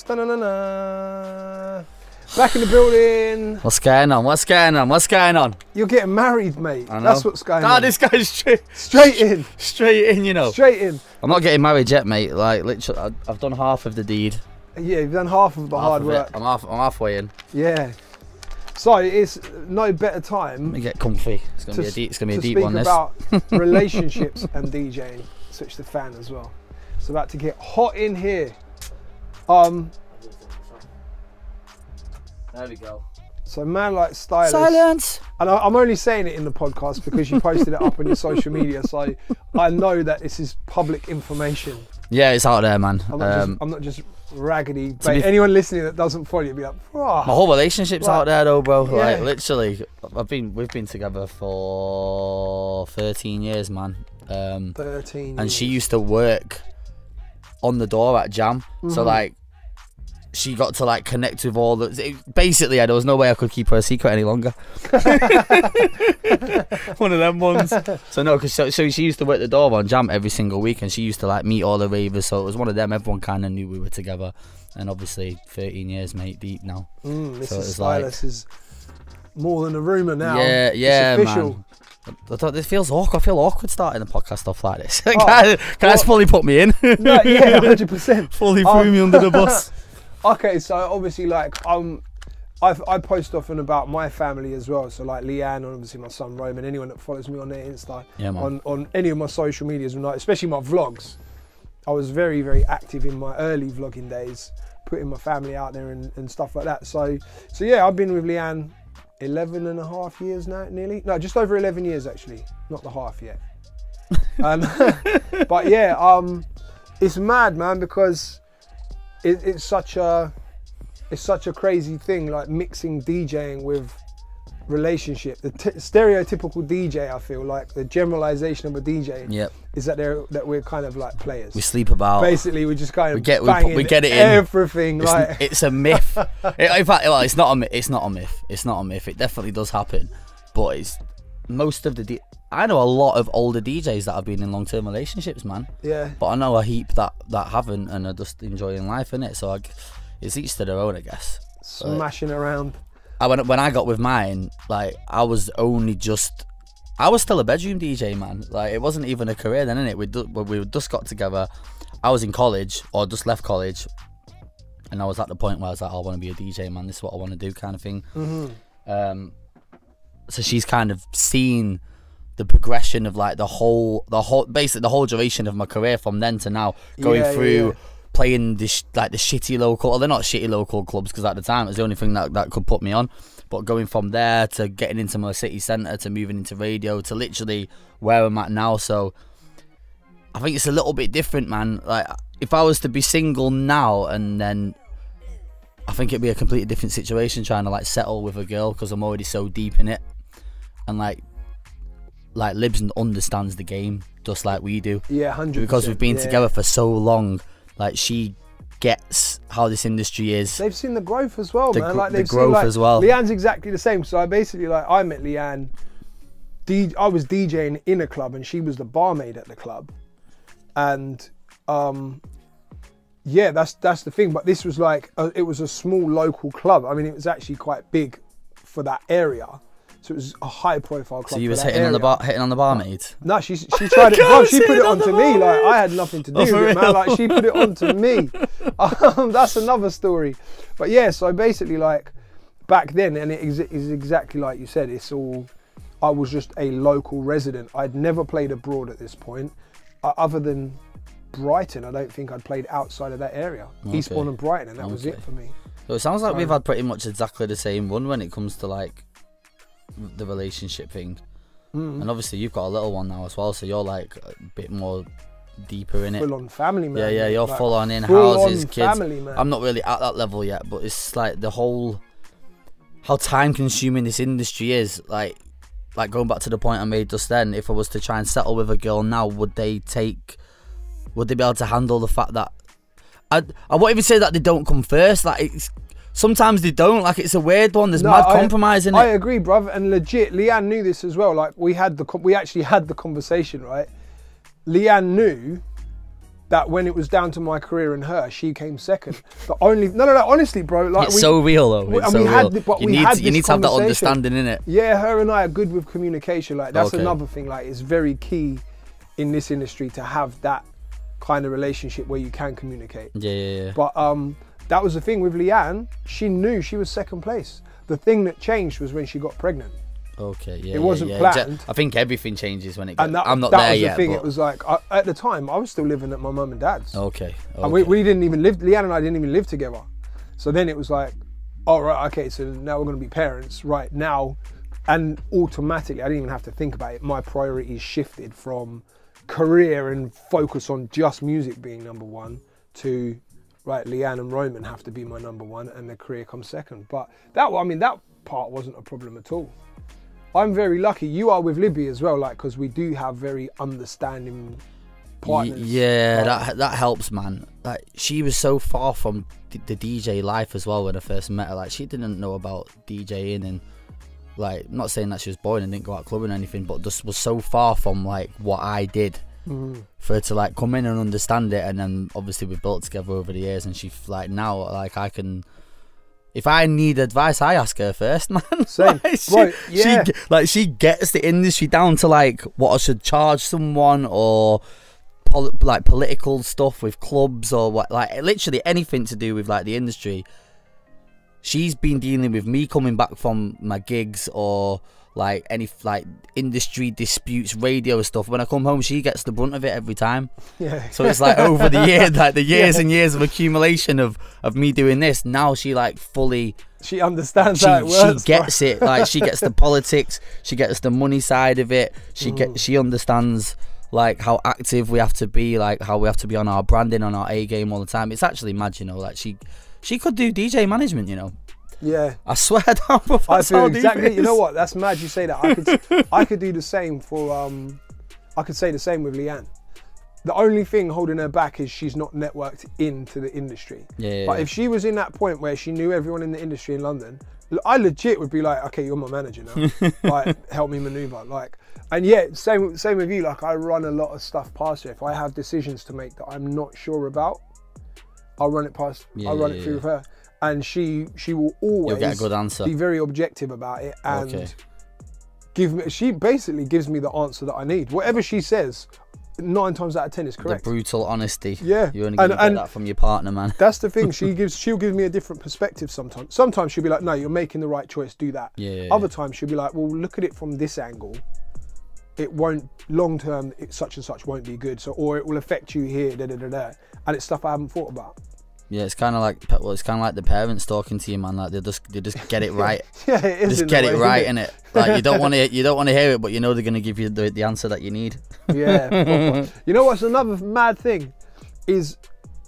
Da-na-na-na. Back in the building. What's going on? What's going on? What's going on? You're getting married, mate. I know. That's what's going on. Ah, this guy's straight in. Straight in, you know. Straight in. I'm not getting married yet, mate. Like, literally, I've done half of the deed. Yeah, you've done half of the hard work. I'm halfway in. Yeah. So it's no better time. Let me get comfy. It's gonna be a deep. It's gonna be a deep one. To speak about relationships and DJing. Switch the fan as well. It's about to get hot in here. There we go. So man like Stylist. Silence. And I'm only saying it in the podcast because you posted it up on your social media, so I know that this is public information. Yeah, it's out there, man. I'm not just raggedy. But anyone listening that doesn't follow you, be like, oh. My whole relationship's out there, though, bro. Yeah. Like, literally, we've been together for 13 years, man. 13 years. And she used to work on the door at Jam, so like, she got to like connect with all the. Basically, there was no way I could keep her a secret any longer. One of them ones. So no, because so she used to work the door on Jam every single week, and she used to like meet all the ravers. So it was one of them. Everyone kind of knew we were together, and obviously 13 years, mate, deep now. Mrs. Stylist is more than a rumor now. Yeah, yeah, it's official. man. I thought this feels awkward. I feel awkward starting a podcast off like this. Guys, fully put me in. No, yeah, 100%. Fully threw me under the bus. Okay, so obviously, like, I post often about my family as well. So like Leanne, and obviously my son Roman, anyone that follows me on their Insta, yeah, on any of my social medias, especially my vlogs. I was very, very active in my early vlogging days, putting my family out there and stuff like that. So yeah, I've been with Leanne 11 and a half years now, nearly. No, just over 11 years actually, not the half yet. But yeah, it's mad, man, because it's such a crazy thing, like mixing DJing with relationship. The stereotypical DJ, I feel like the generalization of a DJ is that we're kind of like players. We sleep about. Basically, we just kind of we get it in everything. It's a myth. In fact, well, it's not a myth. It's not a myth. It's not a myth. It definitely does happen, but it's most of the. I know a lot of older DJs that have been in long-term relationships, man. Yeah. But I know a heap that haven't and are just enjoying life, innit? So it's each to their own, I guess. Smashing around. When I got with mine, like, I was still a bedroom DJ, man. Like, it wasn't even a career then, innit? We just got together. I was in college, or just left college, and I was at the point where I was like, I want to be a DJ, man. This is what I want to do, kind of thing. So she's kind of seen the progression of like the whole duration of my career from then to now, going through playing the shitty local, or they're not shitty local clubs, because at the time it was the only thing that could put me on, but going from there to getting into my city centre, to moving into radio, to literally where I'm at now. So I think it's a little bit different, man. Like, if I was to be single now, and then I think it'd be a completely different situation trying to like settle with a girl, because I'm already so deep in it, and like Libs understands the game just like we do. Yeah, 100%. Because we've been together for so long, like, she gets how this industry is. They've seen the growth as well, man. Like, they've seen, like, as well. Leanne's exactly the same. So I basically, like, I met Leanne. I was DJing in a club, and she was the barmaid at the club. And yeah, that's the thing. But this was like it was a small local club. I mean, it was actually quite big for that area. So it was a high-profile club. So you was hitting on the barmaid? No, she tried it. Bro, she put it onto me. Like, I had nothing to do with it, man. Like, she put it onto me. That's another story. But yeah, so basically, like, back then, and it is exactly like you said. It's all. I was just a local resident. I'd never played abroad at this point, other than Brighton. I don't think I'd played outside of that area. Okay. Eastbourne and Brighton, and that was it for me. So it sounds like we've had pretty much exactly the same one when it comes to like the relationship thing. And obviously you've got a little one now as well, so you're like a bit more deeper in it. Full on family, man. Yeah, you're like, full on in houses, kids. Family, man. I'm not really at that level yet, but it's like the whole how time consuming this industry is. Like going back to the point I made just then, if I was to try and settle with a girl now, would they be able to handle the fact that I won't even say that they don't come first. Like, sometimes they don't. Like, it's a weird one. There's mad compromise in it. I agree, bruv. And legit, Leanne knew this as well. Like, we actually had the conversation, right? Leanne knew that when it was down to my career and her, she came second. The only no, honestly, bro, like it's so real though. It's so real. You need to have that understanding in it. Yeah, her and I are good with communication. Like that's another thing. Like it's very key in this industry to have that kind of relationship where you can communicate. Yeah. But that was the thing with Leanne. She knew she was second place. The thing that changed was when she got pregnant. Okay, yeah. It wasn't planned. I think everything changes when it gets... I'm not there yet. That was the thing. It was like, at the time, I was still living at my mum and dad's. Okay. And we didn't even live, Leanne and I didn't even live together. So then it was like, oh, right, okay, so now we're going to be parents right now. And automatically, I didn't even have to think about it. My priorities shifted from career and focus on just music being number one to, right, Leanne and Roman have to be my number one and their career comes second. But that part wasn't a problem at all. I'm very lucky. You are with Libby as well, like, because we do have very understanding partners. Yeah, that helps, man. Like, she was so far from the DJ life as well when I first met her. Like, she didn't know about DJing and, like, I'm not saying that she was boring and didn't go out clubbing or anything, but just was so far from, like, what I did for her to, like, come in and understand it. And then, obviously, we built together over the years, and she, like, now, like, I can... If I need advice, I ask her first, man. Same. Like, she gets the industry down to, like, what I should charge someone, or like political stuff with clubs, or what, like literally anything to do with like the industry. She's been dealing with me coming back from my gigs, or like any like industry disputes, radio stuff. When I come home, she gets the brunt of it every time. Yeah. So it's like over the years, like the years and years of accumulation of me doing this. Now she like fully. She understands how it works. She gets it. Like she gets the politics. She gets the money side of it. She understands like how active we have to be, like how we have to be on our branding, on our A game all the time. It's actually mad, you know. Like she could do DJ management, you know. Yeah, I swear down. I feel exactly. You know what? That's mad. You say that. I could do the same for. I could say the same with Leanne. The only thing holding her back is she's not networked into the industry. Yeah. But if she was in that point where she knew everyone in the industry in London, I legit would be like, okay, you're my manager now. Like, help me maneuver. Like, and yeah, same with you. Like, I run a lot of stuff past her. If I have decisions to make that I'm not sure about, I'll run it past. I'll run it through with her. And she will always get a good answer. Be very objective about it and she basically gives me the answer that I need. Whatever she says, 9 times out of 10 is correct. The brutal honesty. Yeah. You only get that from your partner, man. That's the thing. She'll give me a different perspective sometimes. Sometimes she'll be like, no, you're making the right choice, do that. Yeah. Other times she'll be like, well, look at it from this angle. It won't, long term, such and such won't be good. So, or it will affect you here, And it's stuff I haven't thought about. Yeah, it's kind of like the parents talking to you, man. Like they just get it right. Yeah, it is. Just get it right, innit? Like you don't want to hear it, but you know they're gonna give you the answer that you need. Yeah. You know what's another mad thing is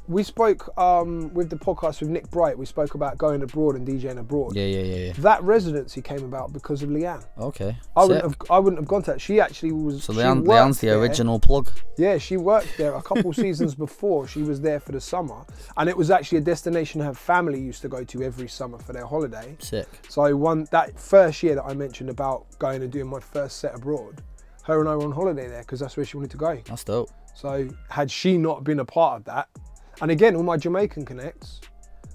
we spoke with the podcast with Nick Bright. We spoke about going abroad and DJing abroad. Yeah. That residency came about because of Leanne. Okay. I wouldn't have gone to that. She actually was. So Leanne's the original plug. Yeah, she worked there a couple seasons before. She was there for the summer, and it was actually a destination her family used to go to every summer for their holiday. Sick. So I won that first year that I mentioned about going and doing my first set abroad. Her and I were on holiday there because that's where she wanted to go. That's dope. So had she not been a part of that. And again, all my Jamaican connects,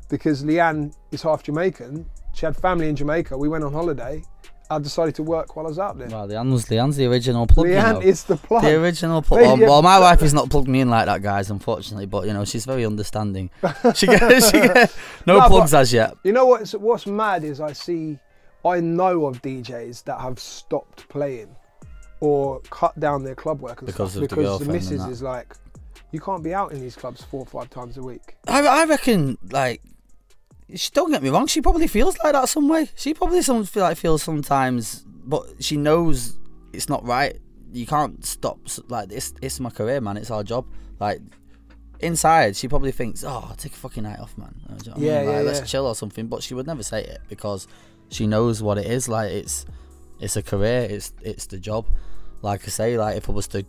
because Leanne is half Jamaican. She had family in Jamaica. We went on holiday. I decided to work while I was out there. Wow, Leanne's the original plug. Leanne is the plug. The original plug. Well, my wife has not plugged me in like that, guys, unfortunately. But, you know, she's very understanding. She gets no plugs as yet. You know what's mad is I know of DJs that have stopped playing or cut down their club work and because stuff because the missus is like, you can't be out in these clubs 4 or 5 times a week. I reckon, like, don't get me wrong, she probably feels like that some way. She probably feels sometimes, but she knows it's not right. You can't stop, like, it's my career, man. It's our job. Like, inside, she probably thinks, oh, I'll take a fucking night off, man. You know what I mean? Let's chill or something. But she would never say it because she knows what it is. Like, it's a career. It's the job. Like I say, like, if I was to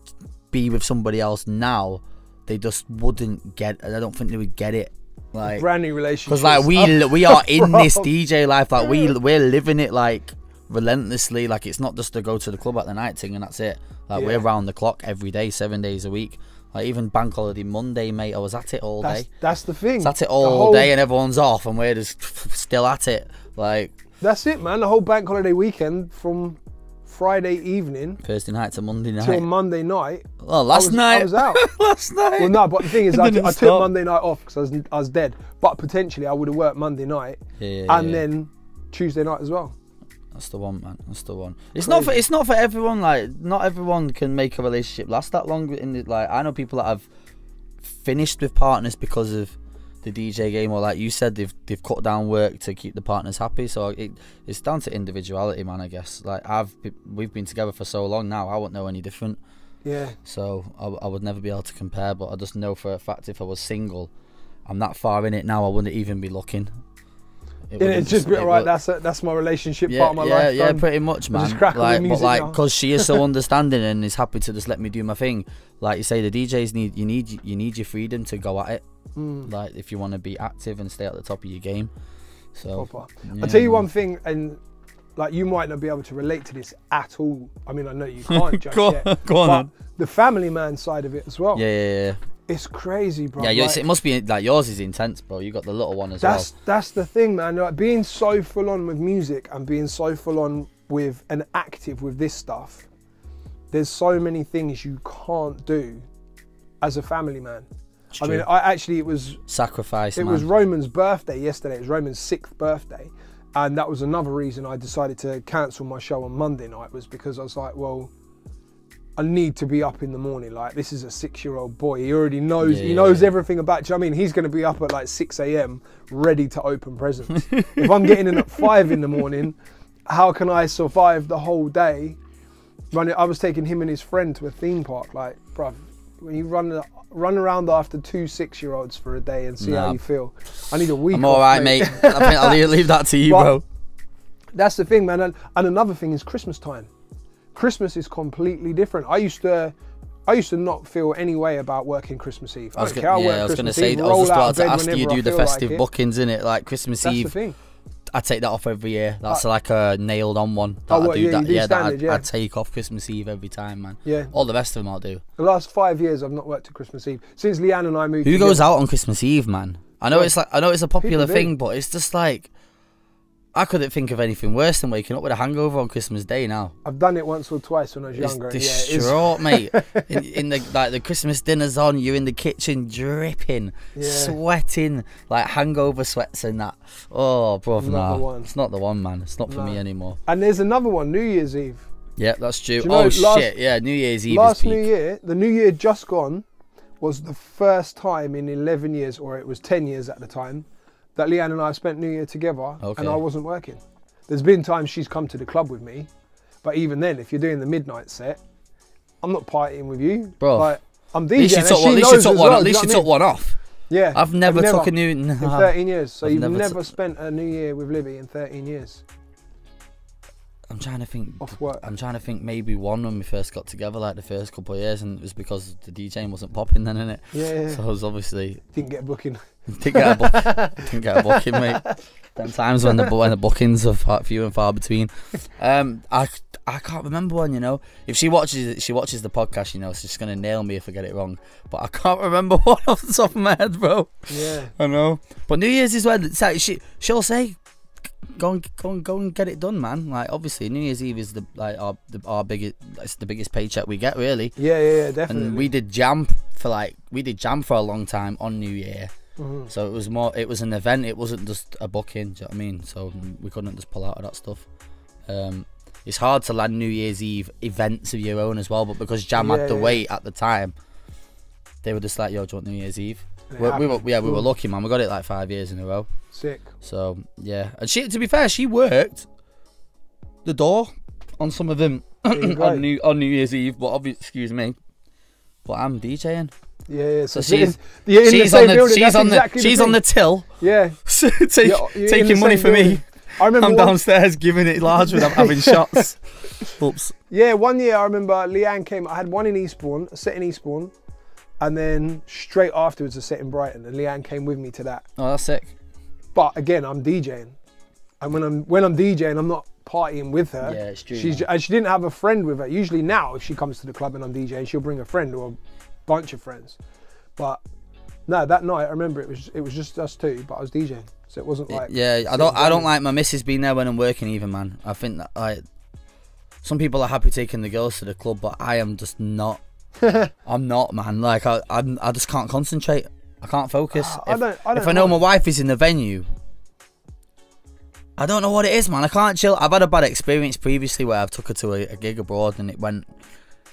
be with somebody else now, they just wouldn't get. I don't think they would get it. Like brand new relationship. Because like we are in this DJ life. Like we're living it like relentlessly. Like it's not just to go to the club at the night thing and that's it. Like we're round the clock every day, 7 days a week. Like even bank holiday Monday, mate, I was at it all day. That's the thing. I was at it all day and everyone's off and we're just still at it. Like, that's it, man. The whole bank holiday weekend from Friday evening, Thursday night to Monday night, till Monday night. Oh, last night I was out. last night. Well, no, but the thing is, I took Monday night off because I was dead. But potentially, I would have worked Monday night and then Tuesday night as well. That's the one, man. That's the one. It's not for everyone. Like, not everyone can make a relationship last that long. Like, I know people that have finished with partners because of the DJ game, or like you said, they've cut down work to keep the partners happy. So it's down to individuality, man. I guess. Like we've been together for so long now, I wouldn't know any different. Yeah. So I would never be able to compare, but I just know for a fact if I was single, I'm that far in it now, I wouldn't even be looking. It's just right. That's my relationship part of my life. Yeah, pretty much, man. Just crack like, music but like, now. because she is so understanding and is happy to just let me do my thing. Like you say, the DJs need your freedom to go at it. Like if you want to be active and stay at the top of your game. So yeah, I'll tell you one thing, and like you might not be able to relate to this at all. I mean, I know you can't just yet. Go on, but the family man side of it as well. Yeah. It's crazy, bro. Yeah, like, it must be like yours is intense, bro. You got the little one as well. That's the thing, man. Like being so full on with music and being so full on with and active with this stuff. There's so many things you can't do as a family man. I mean, it was sacrifice. It was Roman's birthday yesterday. It was Roman's 6th birthday, and that was another reason I decided to cancel my show on Monday night, was because I was like, well, I need to be up in the morning. Like, this is a 6-year-old boy. He already knows. He knows everything about. Do you know what I mean? He's going to be up at like 6 a.m. ready to open presents. If I'm getting in at 5 in the morning, how can I survive the whole day? I was taking him and his friend to a theme park. Like, bruv, when you run around after 2 6-year-olds for a day and see how you feel. I need a week. I'm all right, mate. I think I'll leave that to you, bro. That's the thing, man. And another thing is Christmas time. Christmas is completely different. I used to not feel any way about working Christmas Eve. I was going to say, I was just about to ask you do the festive bookings, innit? Like Christmas Eve. That's the thing. I take that off every year. That's like a nailed on one. I'd take off Christmas Eve every time, man. Yeah. All the rest of them I'll do. The last 5 years I've not worked at Christmas Eve. Since Leanne and I moved Who goes out on Christmas Eve, man? I know it's a popular thing, but it's just like, I couldn't think of anything worse than waking up with a hangover on Christmas Day now. I've done it once or twice when I was younger. It's distraught, mate. In the Christmas dinner's on, you're in the kitchen dripping, sweating, like hangover sweats and that. Oh, bro, it's not the one, man. It's not for me anymore. And there's another one, New Year's Eve. Yeah, that's true. Shit, yeah, New Year's Eve last is peak. New Year, the New Year just gone, was the first time in 11 years, or it was 10 years at the time, that Leanne and I spent New Year together, and I wasn't working. There's been times she's come to the club with me, but even then, if you're doing the midnight set, I'm not partying with you, bro. Like, I'm DJing. At least you took one off. Yeah, I've never took a new in 13 years. So you've never spent a New Year with Libby in 13 years. I'm trying to think. Off work. I'm trying to think. Maybe one when we first got together, like the first couple of years, and it was because the DJing wasn't popping then, innit? Yeah. So I was obviously didn't get a booking. Didn't get a booking, mate. Them times when the bookings are few and far between. I can't remember one. You know, if she watches the podcast, you know, she's just gonna nail me if I get it wrong. But I can't remember one off the top of my head, bro. Yeah. I know. But New Year's is when like, she'll say, Go and get it done, man. Like obviously, New Year's Eve is our biggest. It's the biggest paycheck we get, really. Yeah, definitely. And we did jam for a long time on New Year. Mm-hmm. So it was an event. It wasn't just a booking. Do you know what I mean? So we couldn't just pull out of that stuff. It's hard to land New Year's Eve events of your own as well. But because jam had the weight at the time, they were just like, "Yo, do you want New Year's Eve?" We were lucky, man. We got it like 5 years in a row. Sick. So yeah, and to be fair, she worked the door on some of them on New Year's Eve. But obviously, excuse me, but I'm DJing. Yeah. So she's on the till. Yeah. taking money for me. I remember I'm downstairs giving it large without having shots. Oops. Yeah, one year I remember Leanne came. I had one in Eastbourne, a set in Eastbourne. And then straight afterwards a set in Brighton, and Leanne came with me to that. Oh, that's sick. But again, I'm DJing, and when I'm DJing, I'm not partying with her. Yeah, it's true. And she didn't have a friend with her. Usually now, if she comes to the club and I'm DJing, she'll bring a friend or bunch of friends. But no, that night I remember it was just us two, but I was DJing, so it wasn't like. Yeah, I don't like my missus being there when I'm working either, man. I think that like some people are happy taking the girls to the club, but I am just not. I'm not, man. Like I just can't concentrate. I can't focus. If I know my wife is in the venue, I don't know what it is, man. I can't chill. I've had a bad experience previously where I've took her to a gig abroad and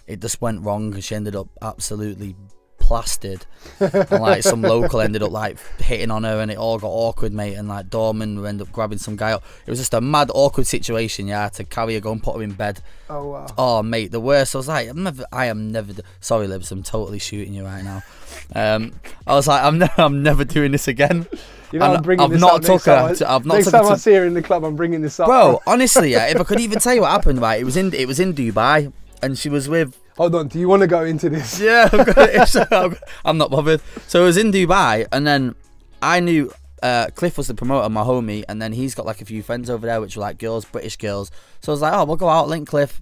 it just went wrong, and she ended up absolutely plastered. And like some local ended up like hitting on her, and it all got awkward, mate. And like doorman ended up grabbing some guy up. It was just a mad awkward situation. Yeah, I had to carry her, go and put her in bed. Oh wow. Oh mate, the worst. I was like, I am never. Sorry, Libs, I'm totally shooting you right now. I was like, I'm never doing this again. You know, I've not took her. Next time I see her in the club, I'm bringing this up. Bro, honestly, yeah. If I could even tell you what happened, right? It was in Dubai, and she was with. Hold on, do you want to go into this? Yeah, I'm not bothered. So it was in Dubai, and then I knew Cliff was the promoter, my homie, and then he's got like a few friends over there, which were like girls, British girls. So I was like, oh, we'll go out, link Cliff.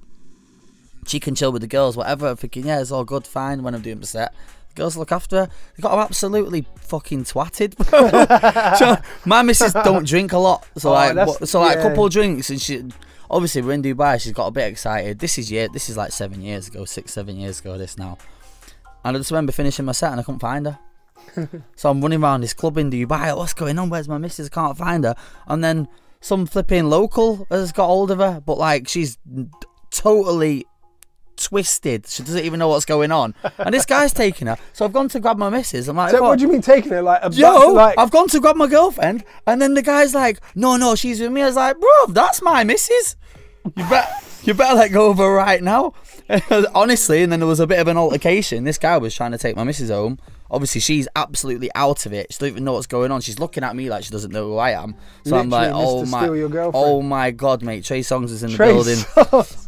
She can chill with the girls, whatever. I'm thinking, yeah, it's all good, fine. When I'm doing the set, the girls look after her. They got her absolutely fucking twatted, bro. So my missus don't drink a lot, so a couple of drinks, and she. Obviously, we're in Dubai. She's got a bit excited. This is like 7 years ago, 6-7 years ago. This now, and I just remember finishing my set and I couldn't find her. So I'm running around this club in Dubai. Like, what's going on? Where's my missus? I can't find her. And then some flipping local has got hold of her, but like she's totally twisted. She doesn't even know what's going on. And this guy's taking her. So I've gone to grab my missus. I'm like, so what do you mean taking her? Like, I've gone to grab my girlfriend, and then the guy's like, no, she's with me. I was like, bro, that's my missus. You better let go of her right now. Honestly, and then there was a bit of an altercation. This guy was trying to take my missus home. Obviously, she's absolutely out of it. She doesn't even know what's going on. She's looking at me like she doesn't know who I am. So literally, I'm like, oh my God, mate. Trey Songz is in the building.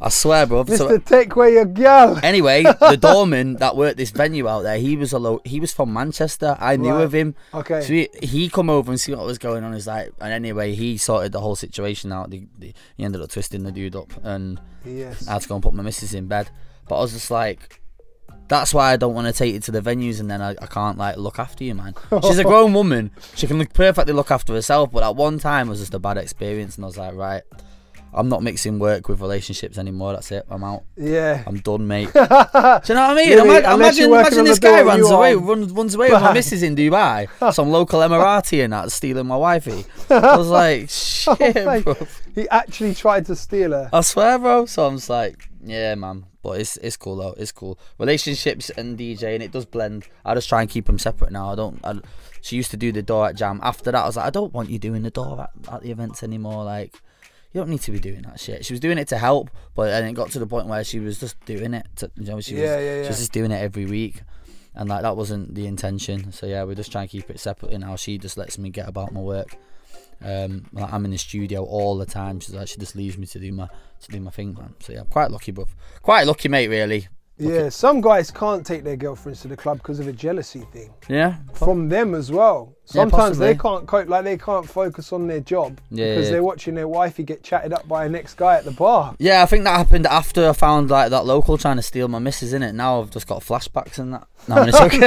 I swear, bro. Mr. Take away your girl. Anyway, the doorman that worked this venue out there, he was from Manchester. I knew of him. Okay. So he come over and see what was going on. He's like, and anyway, he sorted the whole situation out. He ended up twisting the dude up, and I had to go and put my missus in bed. But I was just like, that's why I don't want to take you to the venues, and then I can't like look after you, man. She's a grown woman. She can perfectly look after herself, but at one time it was just a bad experience, and I was like, right, I'm not mixing work with relationships anymore. That's it. I'm out. Yeah. I'm done, mate. Do you know what I mean? Imagine this guy runs away with my missus in Dubai. Some local Emirati and that stealing my wifey. I was like, shit, bro. He actually tried to steal her. I swear, bro. So I'm just like, yeah, man. But it's cool though. It's cool. Relationships and DJing, it does blend. I just try and keep them separate now. She used to do the door at Jam. After that, I was like, I don't want you doing the door at the events anymore. Like, you don't need to be doing that shit. She was doing it to help, but then it got to the point where she was just doing it. She was just doing it every week, and like that wasn't the intention. So yeah, we're just trying to keep it separate now. She just lets me get about my work. Like I'm in the studio all the time. She just leaves me to do my thing, man. So yeah, I'm quite lucky, bruv. Quite lucky, mate. Really. Yeah, some guys can't take their girlfriends to the club because of a jealousy thing. Yeah. From them as well. Sometimes they can't cope, like they can't focus on their job because they're watching their wifey get chatted up by a next guy at the bar. Yeah, I think that happened after I found like that local trying to steal my missus, innit? Now I've just got flashbacks and that. No, I'm joking.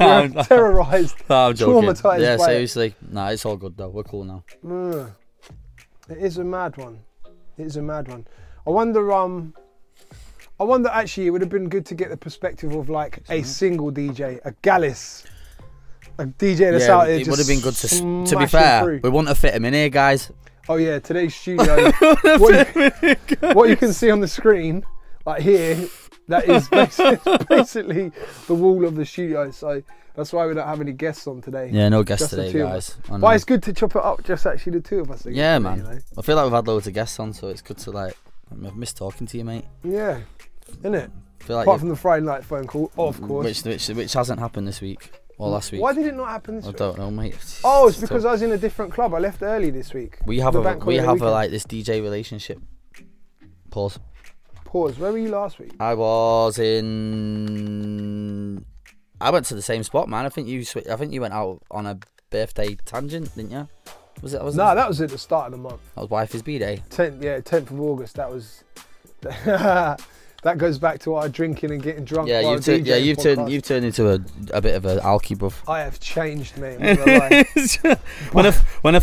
You're terrorised, traumatised. Yeah, seriously. Nah, it's all good though. We're cool now. It is a mad one. It is a mad one. I wonder actually it would have been good to get the perspective of like a single DJ, a Gallus, a DJ that's out there. It would have been good to be fair. We wouldn't have fit him in here, guys. Oh yeah, today's studio. what you can see on the screen, like here, that is basically the wall of the studio. So that's why we don't have any guests on today. Yeah, no guests today, guys. But it's good to chop it up, just actually the two of us again. Yeah, man. You know? I feel like we've had loads of guests on, so it's good to like. I've missed talking to you, mate. Yeah. Isn't it? Apart from the Friday night phone call, of course. Which hasn't happened this week or last week. Why did it not happen this week? I don't know, mate. Oh, it's because I was in a different club. I left early this week. We have like this DJ relationship. Pause. Where were you last week? I went to the same spot, man. I think you went out on a birthday tangent, didn't you? Was it? No, that was at the start of the month. That was wifey's B-Day. 10th of August. That was. That goes back to our drinking and getting drunk. Yeah, you've turned into a bit of an alky, bruv. I have changed, mate. I'm not gonna lie. when I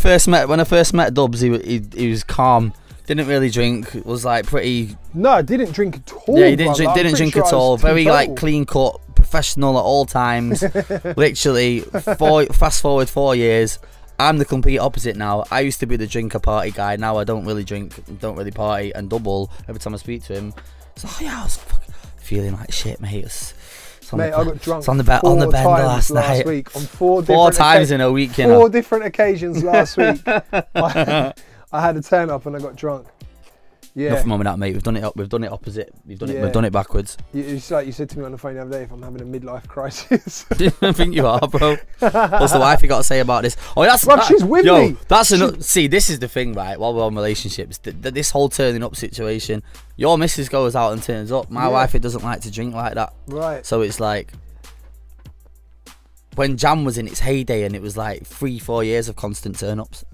first met Dubs, he was calm. Didn't really drink. Was like pretty. No, I didn't drink at all. Yeah, he didn't drink at all. Very like clean cut, professional at all times. Literally, fast forward 4 years. I'm the complete opposite now. I used to be the drinker party guy. Now I don't really drink, don't really party, and Double every time I speak to him. It's like, oh yeah, I was feeling like shit, mate. Mate, I got drunk on the bend last night. Week on four times in a week. You know? 4 different occasions last week. I had a turn up and I got drunk. Yeah. Nothing wrong with that, mate. We've done it opposite. We've done it backwards. It's like you said to me on the phone the other day, if I'm having a midlife crisis. I think you are, bro. What's the wife you got to say about this? Oh, she's with me. See, this is the thing, right? While we're on relationships, this whole turning up situation. Your missus goes out and turns up. My wife, it doesn't like to drink like that. Right. So it's like when Jam was in its heyday, and it was like 3-4 years of constant turn ups.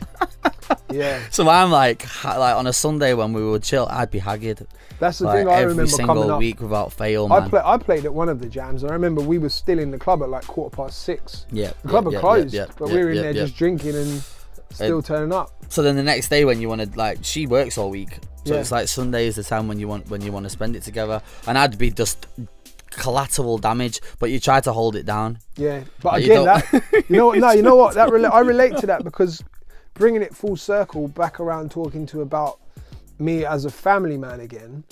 Yeah. So I'm like on a Sunday when we would chill, I'd be hagged. That's the thing I remember every single coming up. week without fail, man. I played at one of the jams, and I remember we were still in the club at like 6:15. Yeah. The club had closed, but we were in there just drinking and still turning up. So then the next day when you want to, like, she works all week, so it's like Sunday is the time when you want to spend it together, and I'd be just collateral damage, but you try to hold it down. Yeah, but like, again, you know what? I relate to that, because bringing it full circle back around, talking to about me as a family man again.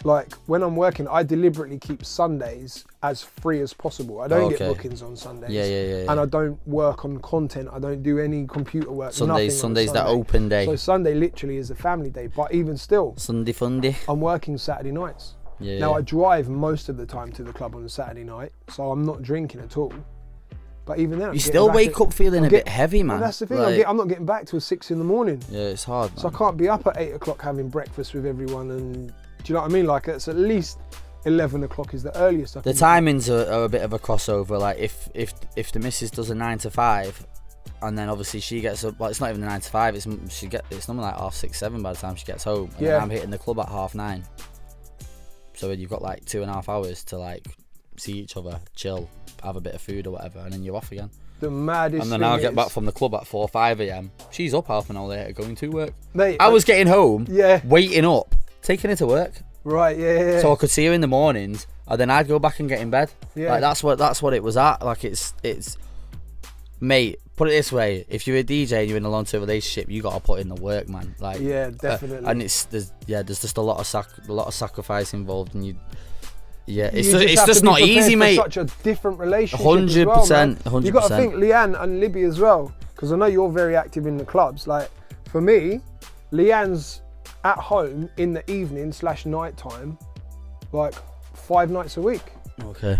Like when I'm working, I deliberately keep Sundays as free as possible. I don't get bookings on Sundays. Yeah. And I don't work on content. I don't do any computer work. Sunday's that open day. So Sunday literally is a family day. But even still, Sunday fundy. I'm working Saturday nights. Yeah. Now I drive most of the time to the club on a Saturday night, so I'm not drinking at all. But even then, you still wake up feeling a bit heavy, man. Well, that's the thing. Like, I'm not getting back till 6 in the morning. Yeah, it's hard, man. So I can't be up at 8 o'clock having breakfast with everyone. And do you know what I mean? Like it's at least 11 o'clock is the earliest. The timings are a bit of a crossover. Like if the missus does a 9 to 5, and then obviously she gets up. Well, it's not even a 9 to 5. It's normally like 6, 7 by the time she gets home. And then I'm hitting the club at 9:30. So you've got like 2.5 hours to like see each other, chill, have a bit of food or whatever, and then you're off again. The maddest. And then I'll get back from the club at 4, 5 a.m. She's up half an hour later going to work. Mate, I was getting home, waiting up, taking her to work. Right, yeah. So I could see her in the mornings, and then I'd go back and get in bed. Yeah. Like that's what it was at. Like it's mate, put it this way, if you're a DJ and you're in a long-term relationship, you gotta put in the work, man. Like, yeah, definitely. And there's just a lot of sacrifice involved, and it's just not easy, mate. Such a different relationship. 100%. 100%. You got to think Leanne and Libby as well, because I know you're very active in the clubs. Like for me, Leanne's at home in the evening / night time, like 5 nights a week. Okay.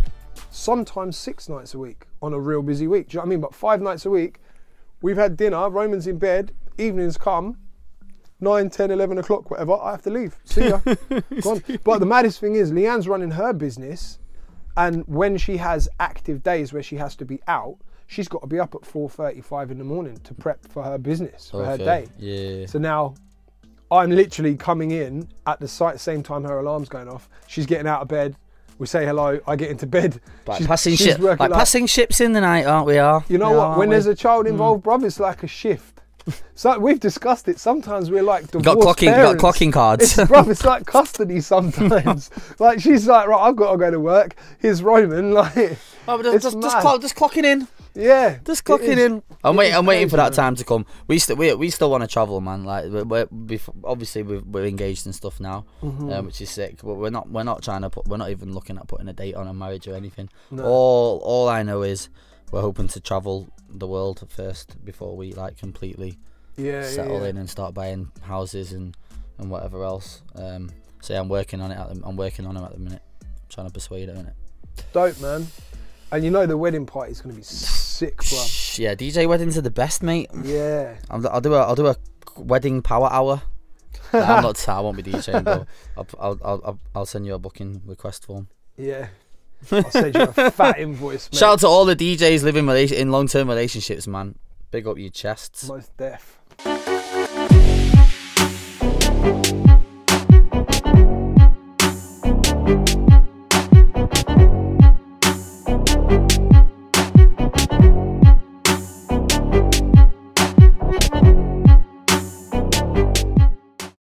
Sometimes 6 nights a week on a real busy week. Do you know what I mean? But 5 nights a week, we've had dinner, Roman's in bed, evenings come, 9, 10, 11 o'clock, whatever, I have to leave. See ya. Go on. But the maddest thing is, Leanne's running her business, and when she has active days where she has to be out, she's got to be up at 4:35 in the morning to prep for her business, for her day. Yeah. So now, I'm literally coming in at the same time her alarm's going off. She's getting out of bed. We say hello, I get into bed. Like passing ships in the night, aren't we? You know what? When there's a child involved, bruv, it's like a shift. So we've discussed it. Sometimes we're like divorced parents. Got clocking cards. Bruv, it's like custody sometimes. Like she's like, right, I've got to go to work. Here's Roman. Like, just clocking in. Yeah, just clocking in. I'm waiting for that time to come. We still want to travel, man. Like obviously we're engaged and stuff now, which is sick. But we're not even looking at putting a date on a marriage or anything. No. All I know is we're hoping to travel the world first before we like completely settle in and start buying houses and whatever else. So yeah, I'm working on it. I'm working on it at the minute. I'm trying to persuade her in it. Dope, man. And you know the wedding party is going to be sick, bro. Yeah, DJ weddings are the best, mate. Yeah. I'll do a wedding power hour. Nah, I won't be DJing, but I'll send you a booking request form. Yeah. I'll send you a fat invoice, mate. Shout out to all the DJs living in long-term relationships, man. Big up your chests. Most deaf.